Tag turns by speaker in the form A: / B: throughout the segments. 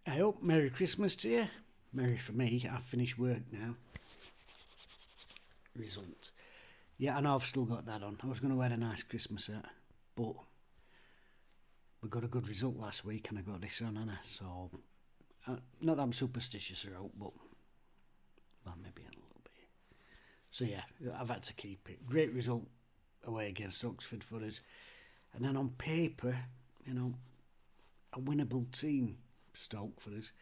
A: I hope Merry Christmas to you. Merry for me. I've finished work now. Result. Yeah, I know I've still got that on. I was going to wear a nice Christmas hat, but we got a good result last week and I got this on, Anna. So, not that I'm superstitious about, but well, maybe a little bit. So yeah, I've had to keep it. Great result away against Oxford for us. And then on paper, a winnable team, Stoke for us.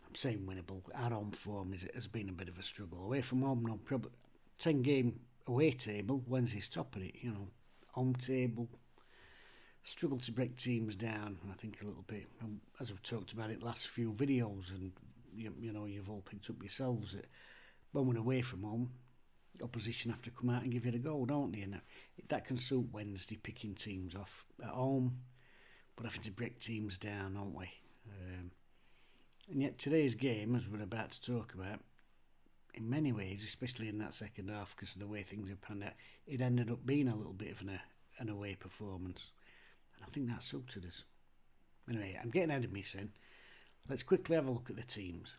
A: I'm saying winnable. Our home form has been a bit of a struggle. Away from home, no problem. 10 game away table, Wednesday's top of it, home table. Struggle to break teams down, I think, a little bit. As I've talked about it last few videos, and you've all picked up yourselves, that when we're away from home, opposition have to come out and give you a goal, don't they? And that can suit Wednesday, picking teams off. At home, but having to break teams down, aren't we? And yet today's game, as we're about to talk about, in many ways, especially in that second half, because of the way things have panned out, it ended up being a little bit of an away performance. And I think that suited us. Anyway, I'm getting ahead of me, Sin. Let's quickly have a look at the teams.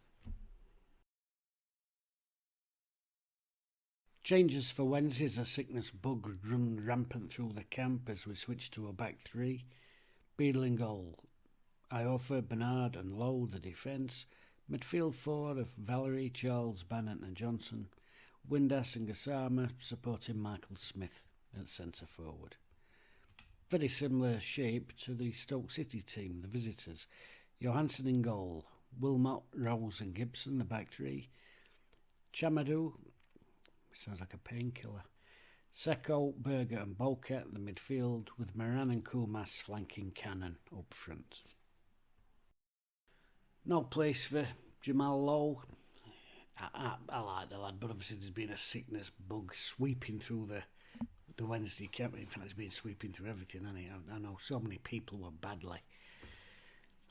A: Changes for Wednesday as a sickness bug run rampant through the camp as we switch to a back three. Beadle in goal. Iofa, Bernard and Lowe, the defence. Midfield four of Valerie, Charles, Bannett and Johnson. Windass and Gassama supporting Michael Smith at centre forward. Very similar shape to the Stoke City team, the visitors. Johansson in goal. Wilmot, Rose and Gibson, the back three. Chamadou, sounds like a painkiller. Seko, Berger and Bolkat, the midfield, with Moran and Koumas flanking Cannon up front. No place for Jamal Lowe. I like the lad, but obviously there's been a sickness bug sweeping through the Wednesday camp. In fact, it's been sweeping through everything, hasn't it? I know so many people were badly.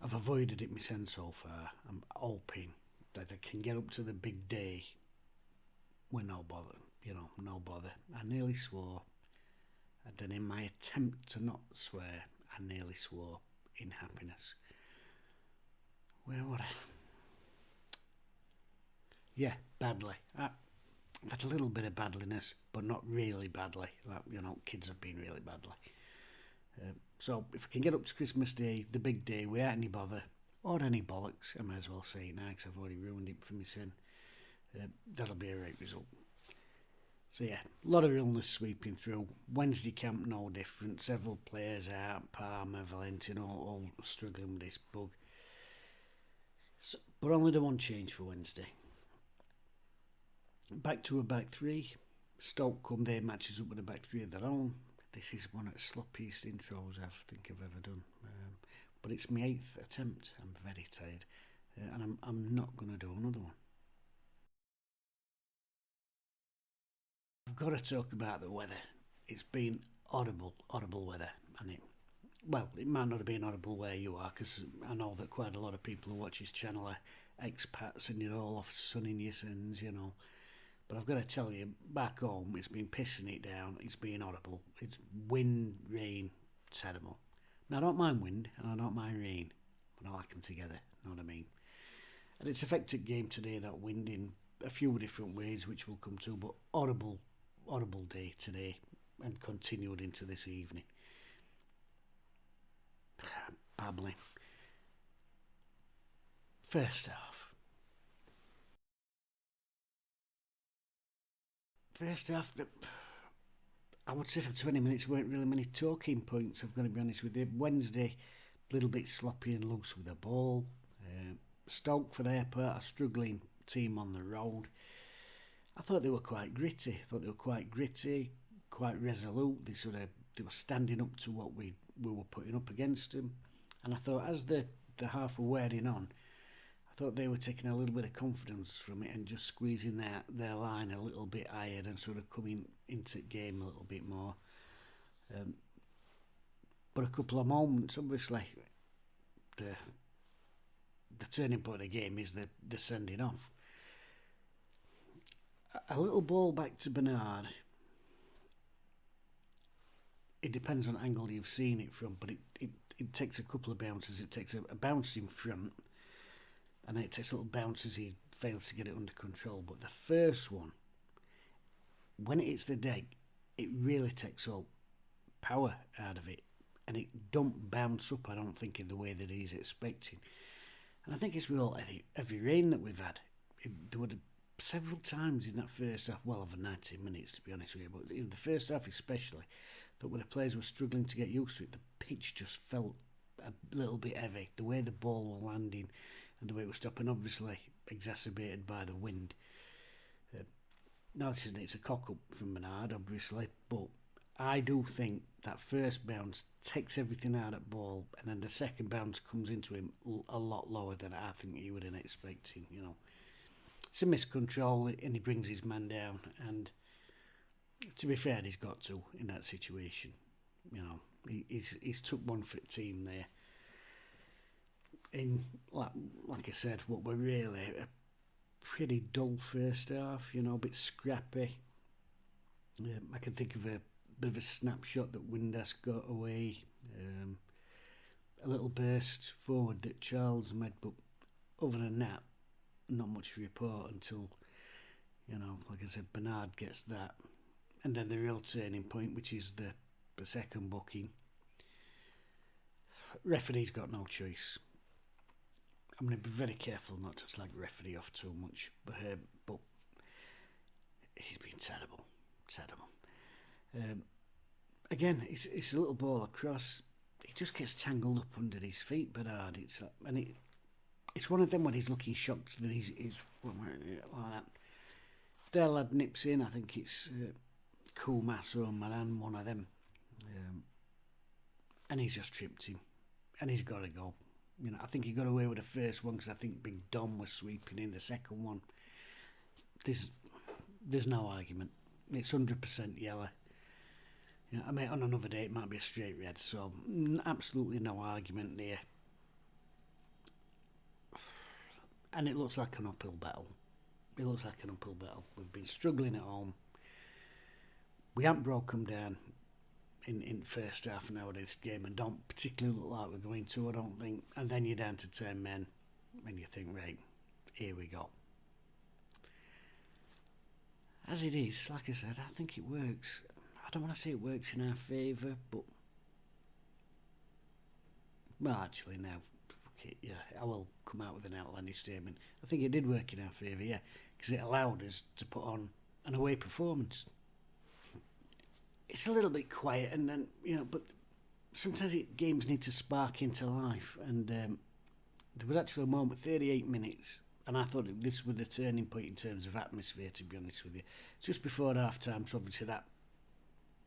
A: I've avoided it myself so far. I'm hoping that I can get up to the big day with no bother. No bother. I nearly swore. And then in my attempt to not swear, I nearly swore in happiness. Where were I? Yeah, badly. I've had a little bit of badliness, but not really badly. Kids have been really badly. So if I can get up to Christmas Day, the big day, without any bother, or any bollocks, I might as well say it now because I've already ruined it for me, sin. That'll be a right result. So yeah, a lot of illness sweeping through. Wednesday camp, no different. Several players out. Palmer, Valentino, all struggling with this bug. So, but only the one change for Wednesday. Back to a back three. Stoke come there, matches up with a back three of their own. This is one of the sloppiest intros I think I've ever done. But it's my 8th attempt. I'm very tired. And I'm not going to do another one. I've got to talk about the weather. It's been horrible weather. And it might not have been horrible where you are, because I know that quite a lot of people who watch this channel are expats and you're all off sunning your sins, But I've got to tell you, back home, it's been pissing it down. It's been horrible. It's wind, rain, terrible. Now, I don't mind wind and I don't mind rain, but I like them together, know what I mean? And it's affected game today, that wind, in a few different ways, which we'll come to, but horrible day today and continued into this evening. Babbling. First half, I would say for 20 minutes weren't really many talking points, I've got to be honest with you. Wednesday, a little bit sloppy and loose with the ball. Stoke, for their part, a struggling team on the road. I thought they were quite gritty. Quite resolute. They were standing up to what we were putting up against them. And I thought as the half were wearing on, I thought they were taking a little bit of confidence from it and just squeezing their line a little bit higher and sort of coming into the game a little bit more. But a couple of moments, obviously, the turning point of the game is the sending off. A little ball back to Bernard. It depends on the angle you've seen it from, but it takes a couple of bounces. It takes a bounce in front, and then it takes little bounces, he fails to get it under control. But the first one, when it hits the deck, it really takes all power out of it, and it don't bounce up, I don't think, in the way that he's expecting. And I think it's with all heavy rain that we've had. There were several times in that first half, well, over 90 minutes to be honest with you, but in the first half especially, that when the players were struggling to get used to it, the pitch just felt a little bit heavy. The way the ball was landing and the way it was stopping, obviously exacerbated by the wind. Now, it's a cock-up from Bernard, obviously, but I do think that first bounce takes everything out of the ball, and then the second bounce comes into him a lot lower than I think he would have been expecting, you know. It's a miscontrol, and he brings his man down, and to be fair, he's got to in that situation. You know, he's took one for the team there. In, like I said, what were really a pretty dull first half, you know, a bit scrappy. I can think of a bit of a snapshot that Windass got away, a little burst forward that Charles made, but other than that, not much to report until, you know, like I said, Bernard gets that. And then the real turning point, which is the second booking. Referee's got no choice. I'm going to be very careful not to slag referee off too much, but he's been terrible. Again, it's a little ball across. He just gets tangled up under his feet, Bernard. It's one of them when he's looking shocked that he's like that. Their lad nips in. I think it's Cool Massa or Maran, one of them, and he's just tripped him, and he's got to go. You know, I think he got away with the first one because I think Big Dom was sweeping in the second one. There's no argument. It's 100% yellow. Yeah, I mean, on another day it might be a straight red, so absolutely no argument there. And it looks like an uphill battle. We've been struggling at home. We haven't broke them down in first half an hour of this game, and don't particularly look like we're going to, I don't think. And then you're down to 10 men, and you think, right, here we go. As it is, like I said, I think it works. I don't want to say it works in our favour, but... Well, actually, now, yeah, I will come out with an outlandish statement. I think it did work in our favour, yeah, because it allowed us to put on an away performance. It's a little bit quiet, and then, you know, but sometimes games need to spark into life, and there was actually a moment, 38 minutes, and I thought this was the turning point in terms of atmosphere, to be honest with you. Just before half-time, so obviously that,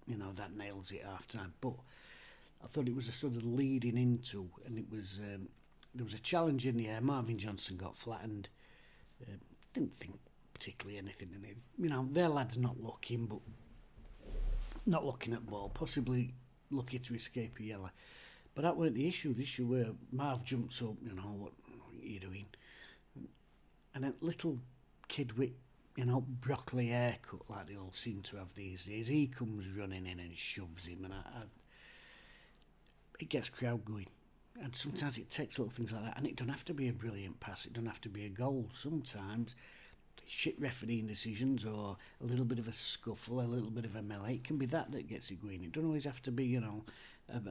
A: you know, that nails it half-time, but I thought it was a sort of leading into, and it was, there was a challenge in the air. Marvin Johnson got flattened, didn't think particularly anything in it. You know, their lad's not looking, but not looking at ball, possibly lucky to escape a yellow. But that weren't the issue. The issue where Marv jumps up, you know, what are you doing? And a little kid with, you know, broccoli haircut like they all seem to have these days, he comes running in and shoves him, and it gets crowd going. And sometimes it takes little things like that, and it don't have to be a brilliant pass, it don't have to be a goal. Sometimes shit refereeing decisions or a little bit of a scuffle, a little bit of a melee, it can be that gets it going. It don't always have to be, you know,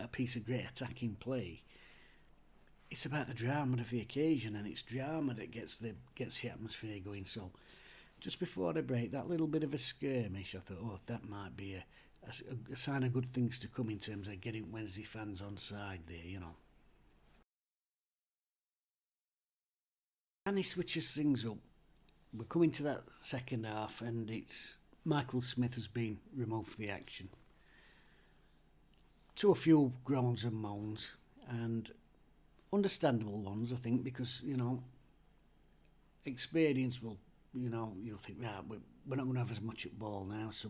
A: a piece of great attacking play. It's about the drama of the occasion, and it's drama that gets the atmosphere going. So just before the break, that little bit of a skirmish, I thought, oh, that might be a sign of good things to come in terms of getting Wednesday fans on side there, you know. And he switches things up. We're coming to that second half, and it's Michael Smith has been removed from the action. To a few groans and moans, and understandable ones, I think, because, you know, experience will, you know, you'll think, right, we're not going to have as much at ball now, so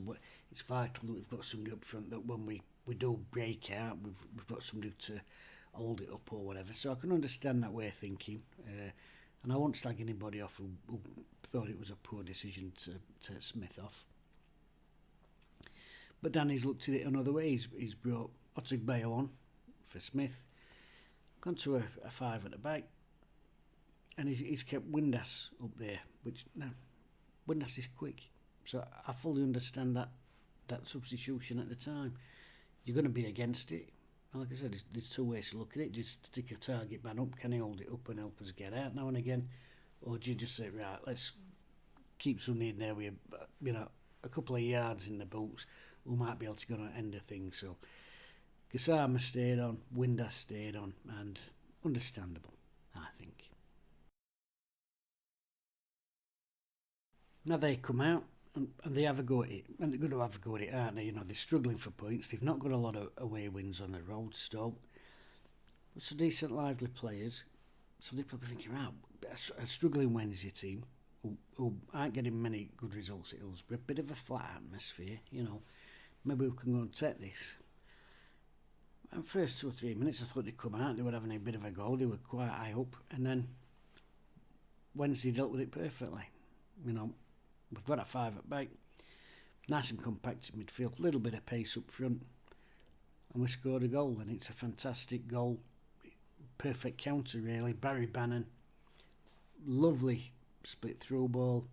A: it's vital that we've got somebody up front that when we do break out, we've got somebody to hold it up or whatever. So I can understand that way of thinking. And I won't slag anybody off who thought it was a poor decision to take Smith off. But Danny's looked at it another way. He's brought Otigbayo on for Smith, gone to a five at the back, and he's kept Windass up there, which now Windass is quick, so I fully understand that substitution at the time. You're going to be against it. Like I said, there's two ways to look at it. Just stick a target man up, can he hold it up and help us get out now and again, or do you just say, right, let's keep somebody in there with a couple of yards in the boots who might be able to go and end the thing. So Gassama stayed on, Windass stayed on, and understandable, I think. Now they come out and they have a go at it, and they're going to have a go at it, aren't they? They're struggling for points. They've not got a lot of away wins on the road, Stoke. But some decent, lively players. So they're probably thinking, right, a struggling Wednesday team who aren't getting many good results at Hillsborough, a bit of a flat atmosphere, maybe we can go and take this. And first 2 or 3 minutes, I thought they'd come out, they were having a bit of a go, they were quite high up, and then Wednesday dealt with it perfectly. We've got a 5 at back, nice and compact in midfield, little bit of pace up front, and we scored a goal, and it's a fantastic goal, perfect counter really. Barry Bannon, lovely split through ball.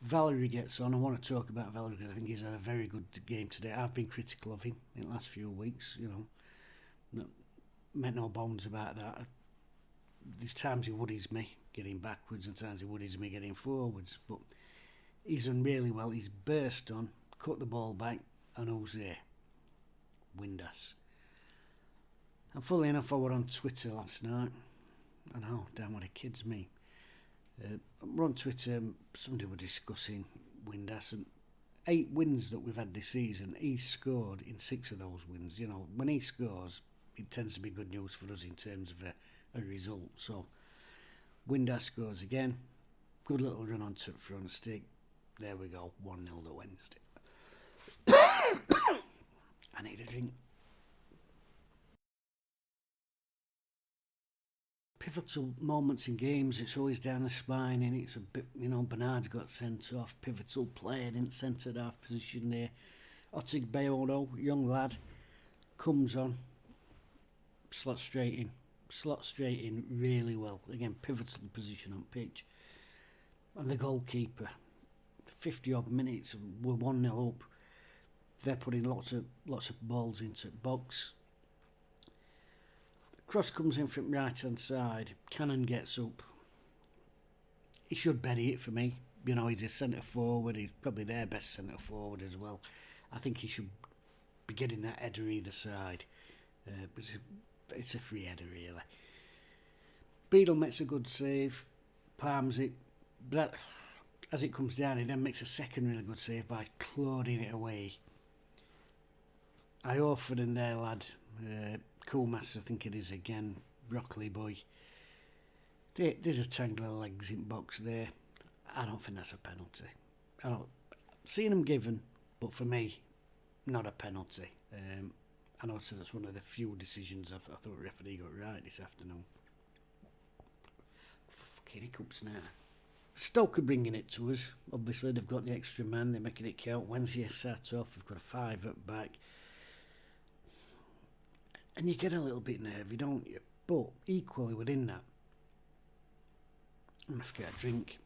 A: Valerie gets on. I want to talk about Valerie because I think he's had a very good game today. I've been critical of him in the last few weeks, make no bones about that. There's times he woodies me getting backwards and times he woodies me getting forwards, but he's done really well. He's burst on, cut the ball back, and who's there? Windass. And funnily enough, I were on Twitter last night. I know, damn what it kids me. We're on Twitter, somebody were discussing Windass, and 8 wins that we've had this season, he's scored in 6 of those wins. When he scores, it tends to be good news for us in terms of a result. So, Windass scores again, good little run onto the front stick. There we go, 1-0 to Wednesday. I need a drink. Pivotal moments in games, it's always down the spine, and it's a bit, Bernard's got sent off, pivotal player in centre half position there. Otig Beono, young lad, comes on, slots straight in really well. Again, pivotal position on pitch. And the goalkeeper, 50 odd minutes, we're 1-0 up. They're putting lots of balls into the box. Cross comes in from right hand side. Cannon gets up. He should bury it for me. He's a centre forward. He's probably their best centre forward as well. I think he should be getting that header either side. It's a free header really. Beadle makes a good save. Palms it. But as it comes down, he then makes a second really good save by clawing it away. I offered in there, lad. Coolmaster, I think it is again. Broccoli boy. There's a tangle of legs in box there. I don't think that's a penalty. I don't seen them given, but for me, not a penalty. I know that's one of the few decisions I thought the referee got right this afternoon. Fucking hiccups now. Stoke are bringing it to us. Obviously, they've got the extra man. They're making it count. Wednesday sat off. We've got a 5 at back. And you get a little bit nervy, don't you? But equally within that, I'm going to get a drink.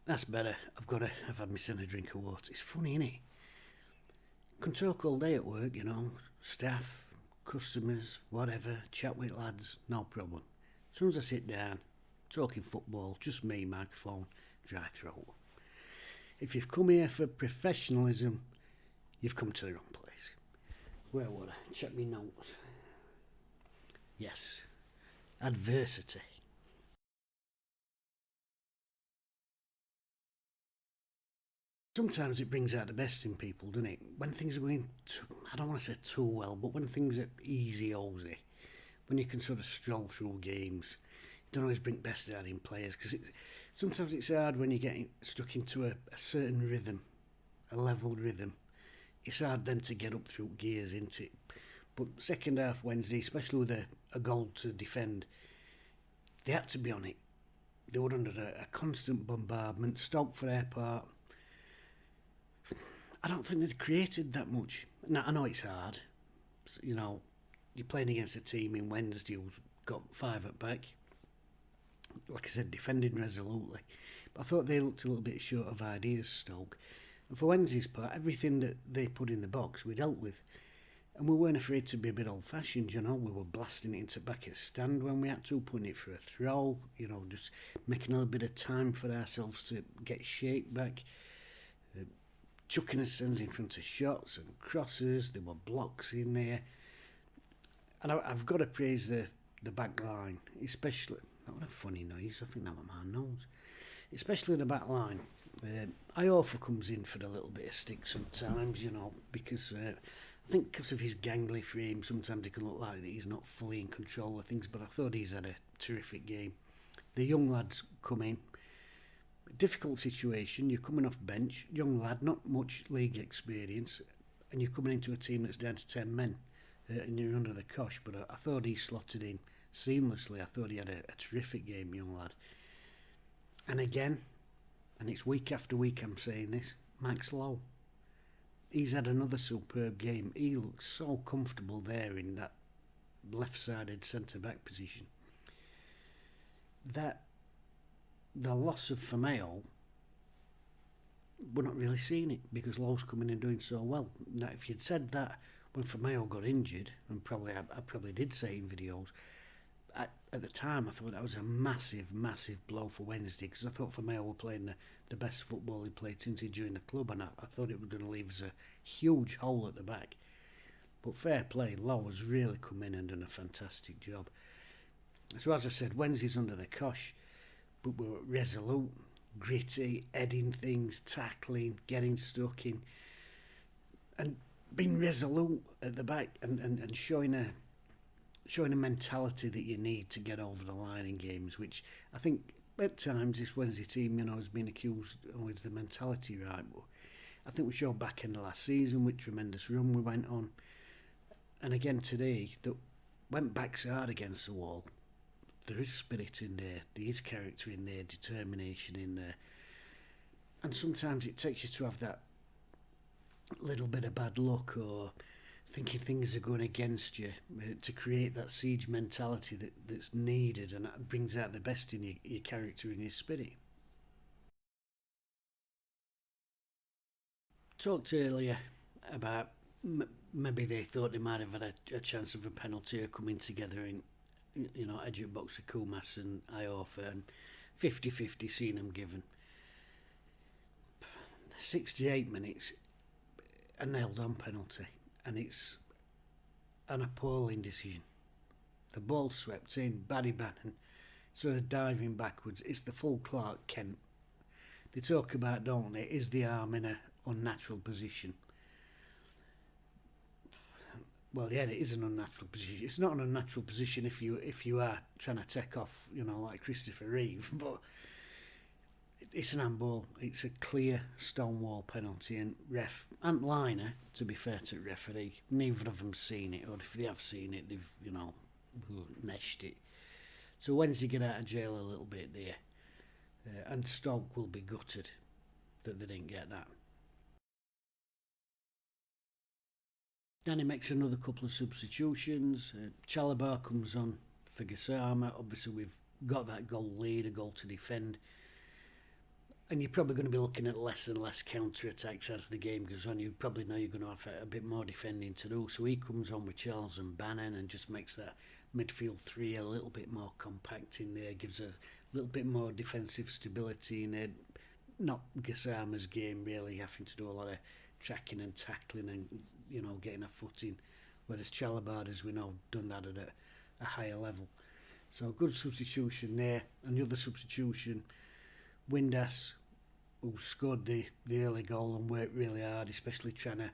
A: That's better. I've had myself a drink of water. It's funny, innit? Can talk all day at work, staff, customers, whatever, chat with lads, no problem. As soon as I sit down, talking football, just me, microphone, dry throat. If you've come here for professionalism, you've come to the wrong place. Where would I? Check me notes. Yes. Adversity. Sometimes it brings out the best in people, doesn't it? When things are going, I don't want to say too well, but when things are easy, when you can sort of stroll through games, you don't always bring best out in players, because sometimes it's hard when you're getting stuck into a certain rhythm, a level rhythm. It's hard then to get up through gears, isn't it? But second half Wednesday, especially with a goal to defend, they had to be on it. They were under a constant bombardment. Stoke, for their part, I don't think they'd created that much. Now, I know it's hard. You're playing against a team in Wednesday who's got 5 at back. like I said, defending resolutely. But I thought they looked a little bit short of ideas, Stoke. And for Wednesday's part, everything that they put in the box we dealt with. And we weren't afraid to be a bit old-fashioned, you know. We were blasting it into back at stand when we had to, putting it for a throw, you know, just making a little bit of time for ourselves to get shape back. Chucking us sends in front of shots and crosses. There were blocks in there. And I've got to praise the back line, especially... That was a funny noise, I think that was my nose. Especially the back line. Iofa comes in for a little bit of stick sometimes, you know, because I think because of his gangly frame, sometimes it can look like that he's not fully in control of things, but I thought he's had a terrific game. The young lads come in. Difficult situation, you're coming off bench, young lad, not much league experience, and you're coming into a team that's down to 10 men, and you're under the cosh, but I thought he slotted in seamlessly. I thought he had a terrific game, young lad. And again, and it's week after week I'm saying this, Max Lowe. He's had another superb game. He looks so comfortable there in that left-sided centre-back position. That the loss of Firmino, we're not really seeing it because Lowe's coming in doing so well. Now, if you'd said that when Firmino got injured, and I probably did say in videos, at the time I thought that was a massive, massive blow for Wednesday because I thought Firmino were playing the best football he played since he joined the club, and I thought it was going to leave us a huge hole at the back. But fair play, Lowe has really come in and done a fantastic job. So as I said, Wednesday's under the cosh, but we were resolute, gritty, heading things, tackling, getting stuck in, and being resolute at the back and showing a mentality that you need to get over the line in games, which I think at times this Wednesday team, you know, has been accused, oh, is the mentality right? But I think we showed back in the last season with tremendous run we went on, and again today that went back so hard against the wall. There is spirit in there, there is character in there, determination in there. And sometimes it takes you to have that little bit of bad luck or thinking things are going against you to create that siege mentality that's needed, and that brings out the best in your character and your spirit. Talked earlier about maybe they thought they might have had a chance of a penalty or coming together in, you know, edge of box of Kumas and Iofa, and 50-50 seen them given. 68 minutes, a nailed on penalty, and it's an appalling decision. The ball swept in, Barry Bannon sort of diving backwards. It's the full Clark Kent. They talk about, don't they, is the arm in an unnatural position? Well, yeah, it is an unnatural position. It's not an unnatural position if you are trying to take off, you know, like Christopher Reeve, but it's an handball. It's a clear stonewall penalty, and ref and liner, to be fair to the referee, neither of them seen it, or if they have seen it, they've, you know, meshed it. So Wednesday get out of jail a little bit there, and Stoke will be gutted that they didn't get that. Then he makes another couple of substitutions. Chalobah comes on for Gassama. Obviously, we've got that goal lead, a goal to defend. And you're probably going to be looking at less and less counter-attacks as the game goes on. You probably know you're going to have a bit more defending to do. So he comes on with Charles and Bannon and just makes that midfield three a little bit more compact in there, gives a little bit more defensive stability in there. Not Gassama's game, really, having to do a lot of tracking and tackling and, you know, getting a footing, whereas Chalobah, as we know, done that at a higher level. So good substitution there. And the other substitution, Windass, who scored the early goal and worked really hard, especially trying to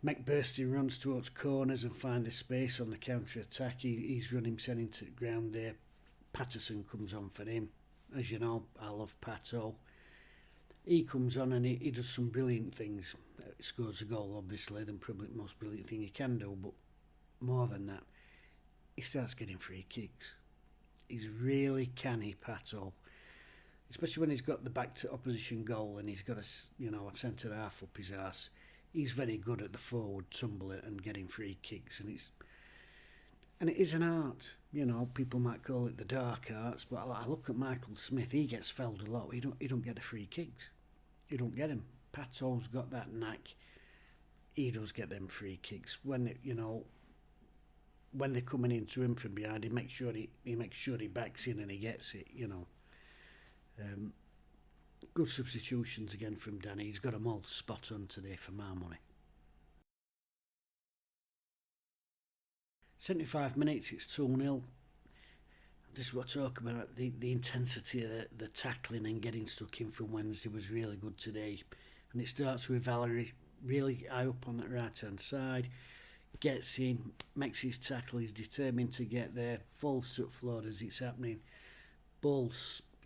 A: make bursting runs towards corners and find a space on the counter-attack. He's run himself into the ground there. Patterson comes on for him. As you know, I love Pato. He comes on and he does some brilliant things. He scores a goal, obviously, the probably the most brilliant thing he can do, but more than that, he starts getting free kicks. He's really canny, Pato. Especially when he's got the back to opposition goal and he's got a centre half up his arse. He's very good at the forward tumble and getting free kicks, and And it is an art, you know. People might call it the dark arts, but I look at Michael Smith. He gets fouled a lot. He don't get the free kicks. He don't get them. Pato's got that knack. He does get them free kicks when when they're coming into him from behind. He makes sure he backs in and he gets it. Good substitutions again from Danny. He's got them all spot on today for my money. 75 minutes, it's 2-0. This is what I talk about. The intensity of the tackling and getting stuck in from Wednesday was really good today. And it starts with Valerie really high up on that right hand side. Gets in, makes his tackle, he's determined to get there, falls to the floor as it's happening. Ball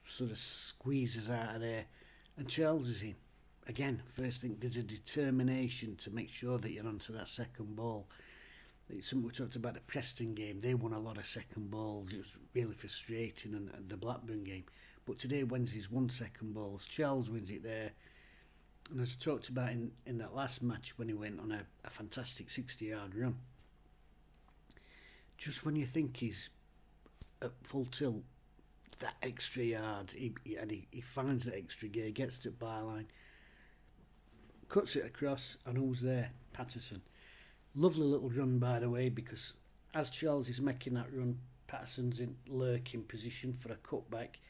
A: sort of squeezes out of there and Charles is in. Again, first thing, there's a determination to make sure that you're onto that second ball. It's something we talked about the Preston game. They won a lot of second balls. It was really frustrating, and the Blackburn game. But today, Wednesday's won second balls. Charles wins it there. And as I talked about in that last match when he went on a fantastic 60-yard run, just when you think he's at full tilt, that extra yard, he finds that extra gear, gets to the byline, cuts it across, and who's there? Patterson. Lovely little run, by the way, because as Charles is making that run, Patterson's in lurking position for a cutback.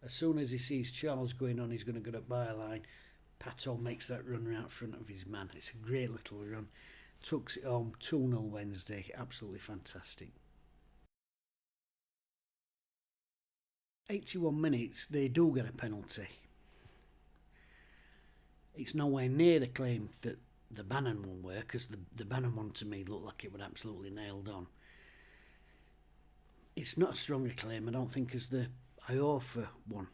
A: As soon as he sees Charles going on, he's going to go to byline. Pato makes that run right in front of his man. It's a great little run. Tucks it home, 2-0 Wednesday. Absolutely fantastic. 81 minutes, they do get a penalty. It's nowhere near the claim that the Bannon one were, because the Bannon one to me looked like it was absolutely nailed on. It's not a stronger claim, I don't think, as the Iorfa one.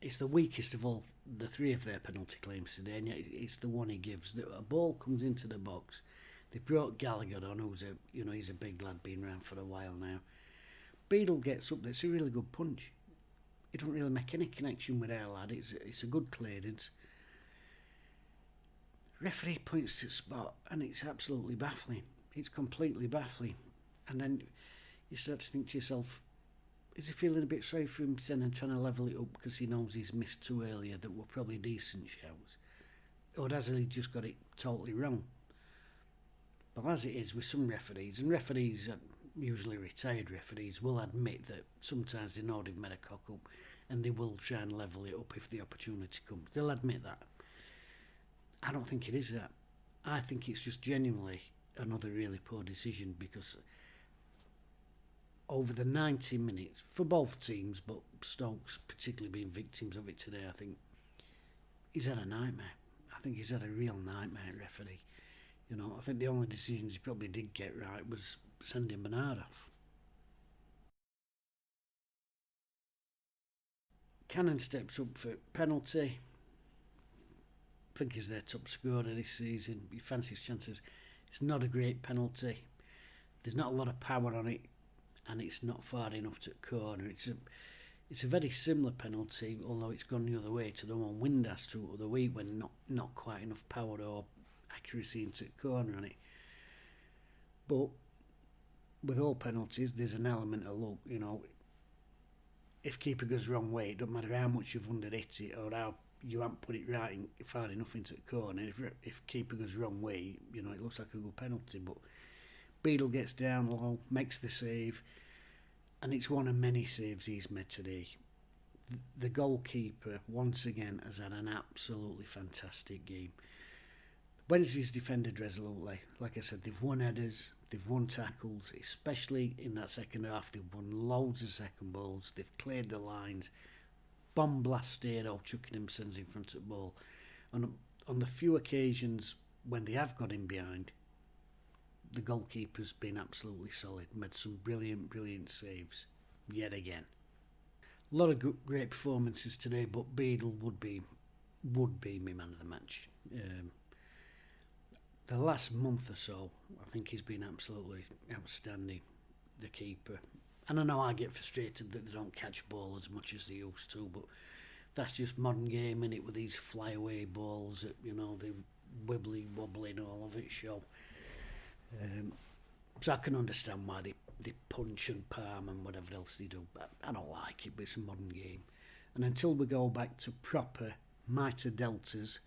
A: It's the weakest of all the three of their penalty claims today, and yet it's the one he gives. A ball comes into the box. They brought Gallagher on, he's a big lad, been around for a while now. Beadle gets up there. It's a really good punch. He don't really make any connection with our lad. It's a good clearance. Referee points to the spot, and it's absolutely baffling. It's completely baffling. And then you start to think to yourself, is he feeling a bit sorry for himself and trying to level it up because he knows he's missed two earlier that were probably decent shouts? Or has he just got it totally wrong? But as it is with some referees, and referees, usually retired referees, will admit that sometimes they know they've made a cock up and they will try and level it up if the opportunity comes. They'll admit that. I don't think it is that. I think it's just genuinely another really poor decision, because over the 90 minutes, for both teams, but Stoke's particularly being victims of it today, I think he's had a nightmare. I think he's had a real nightmare, referee. I think the only decisions he probably did get right was sending Bernard off. Cannon steps up for penalty. I think he's their top scorer this season. He fancies chances. It's not a great penalty. There's not a lot of power on it, and it's not far enough to the corner. It's a very similar penalty, although it's gone the other way to the one Windass to the other week when not quite enough power or accuracy into the corner on it. But with all penalties, there's an element of luck. If keeper goes wrong way, it doesn't matter how much you've under-hit it or how you haven't put it right far enough into the corner. If keeper goes wrong way, it looks like a good penalty. But Beadle gets down low, makes the save, and it's one of many saves he's made today. The goalkeeper, once again, has had an absolutely fantastic game. Wednesday's defended resolutely. Like I said, they've won headers, they've won tackles, especially in that second half. They've won loads of second balls, they've cleared the lines. Bomb blast Steero chucking themselves in front of the ball. And on the few occasions when they have got in behind, the goalkeeper's been absolutely solid, made some brilliant saves yet again. A lot of great performances today, but Beadle would be my man of the match. The last month or so, I think he's been absolutely outstanding, the keeper. And I know I get frustrated that they don't catch ball as much as they used to, but that's just modern game, innit, with these flyaway balls that, they wibbly wobbly and all of it show. So I can understand why they punch and palm and whatever else they do. But I don't like it, but it's a modern game. And until we go back to proper mitre deltas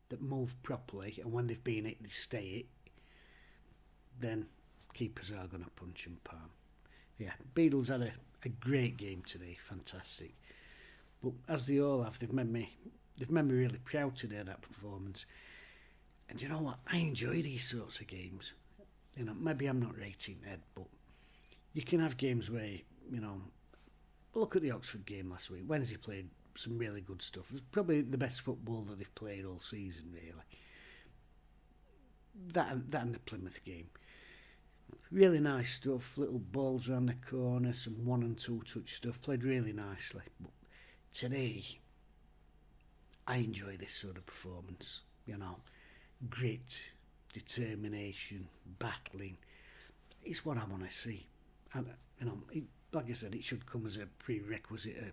A: that move properly, and when they've been hit, they stay it, then keepers are going to punch and palm. Yeah, Beatles had a great game today, fantastic. But as they all have, they've made me really proud today of that performance. And you know what? I enjoy these sorts of games. You know, maybe I'm not rating Ed, but you can have games where, you know, look at the Oxford game last week. Wednesday played some really good stuff. It was probably the best football that they've played all season, really. That and the Plymouth game. Really nice stuff, little balls around the corner, some 1 and 2 touch stuff, played really nicely. But today, I enjoy this sort of performance, you know, grit, determination, battling. It's what I want to see. And, you know, like I said, it should come as a prerequisite of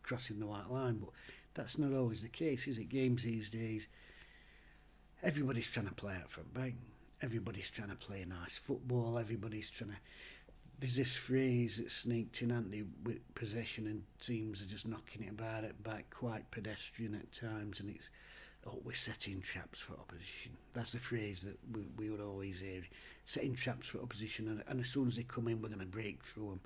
A: crossing the white line, but that's not always the case, is it? Games these days, everybody's trying to play out front back. Everybody's trying to play nice football. Everybody's trying to... There's this phrase that sneaked in, Anthony, with possession, and teams are just knocking it about it back, quite pedestrian at times, and it's, oh, we're setting traps for opposition. That's the phrase that we would always hear. Setting traps for opposition, and as soon as they come in, we're going to break through them.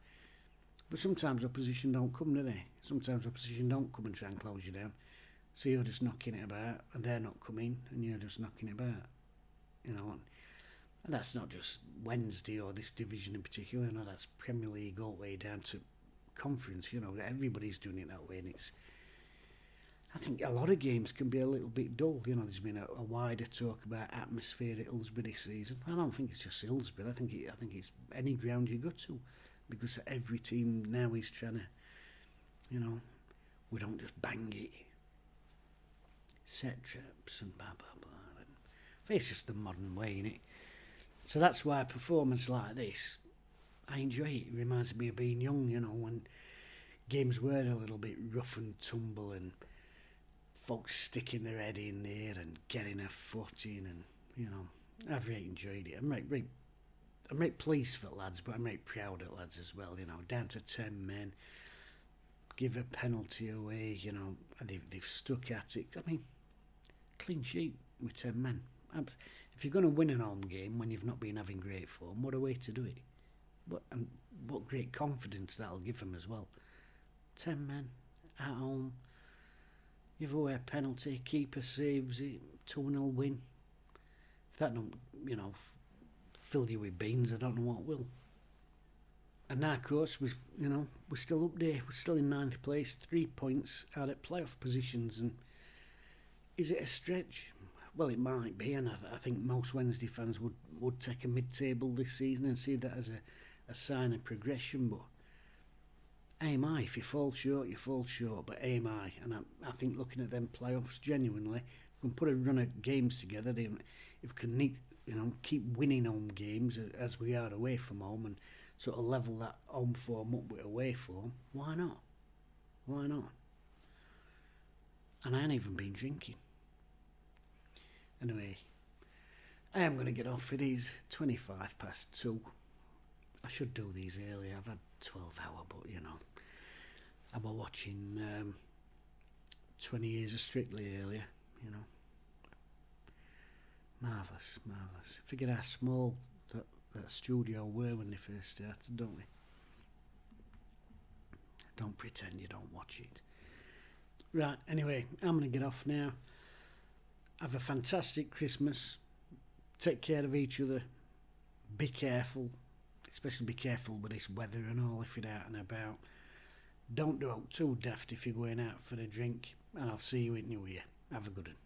A: But sometimes opposition don't come, do they? Sometimes opposition don't come and try and close you down. So you're just knocking it about, and they're not coming, and you're just knocking it about. You know, and that's not just Wednesday or this division in particular. No, that's Premier League all the way down to conference. You know, everybody's doing it that way, and it's. I think a lot of games can be a little bit dull. You know, there's been a wider talk about atmosphere at Hillsborough this season. I don't think it's just Hillsborough. I think it's any ground you go to, because every team now is trying to. You know, we don't just bang it. Set traps and blah blah blah. It's just the modern way, innit? So that's why a performance like this, I enjoy it. It reminds me of being young, you know, when games were a little bit rough and tumble and folks sticking their head in there and getting a foot in, and, you know, I've really enjoyed it. I'm really pleased for lads, but I'm really proud of lads as well, you know, down to 10 men, give a penalty away, you know, and they've stuck at it. I mean, clean sheet with 10 men. If you're going to win an home game when you've not been having great form, what a way to do it. What great confidence that'll give them as well. 10 men at home, give away a penalty, keeper saves it, 2-0 win. If that don't, you know, fill you with beans, I don't know what will. And now, of course, we're still up there. We're still in 9th place, 3 points out at playoff positions. And is it a stretch? Well, it might be, and I think most Wednesday fans would take a mid-table this season and see that as a sign of progression. But aim high. If you fall short, you fall short. But aim high. And I think looking at them playoffs, genuinely, we can put a run of games together. If we can keep winning home games as we are away from home, and sort of level that home form up with away form, why not? Why not? And I ain't even been drinking. Anyway, I am going to get off. It is 2:25. I should do these early. I've had 12 hour, but you know, I was watching 20 Years of Strictly earlier, you know. Marvellous. Forget how small that studio were when they first started, don't we? Don't pretend you don't watch it. Right, anyway, I'm going to get off now. Have a fantastic Christmas. Take care of each other. Be careful. Especially be careful with this weather and all if you're out and about. Don't do out too daft if you're going out for a drink. And I'll see you in New Year. Have a good one.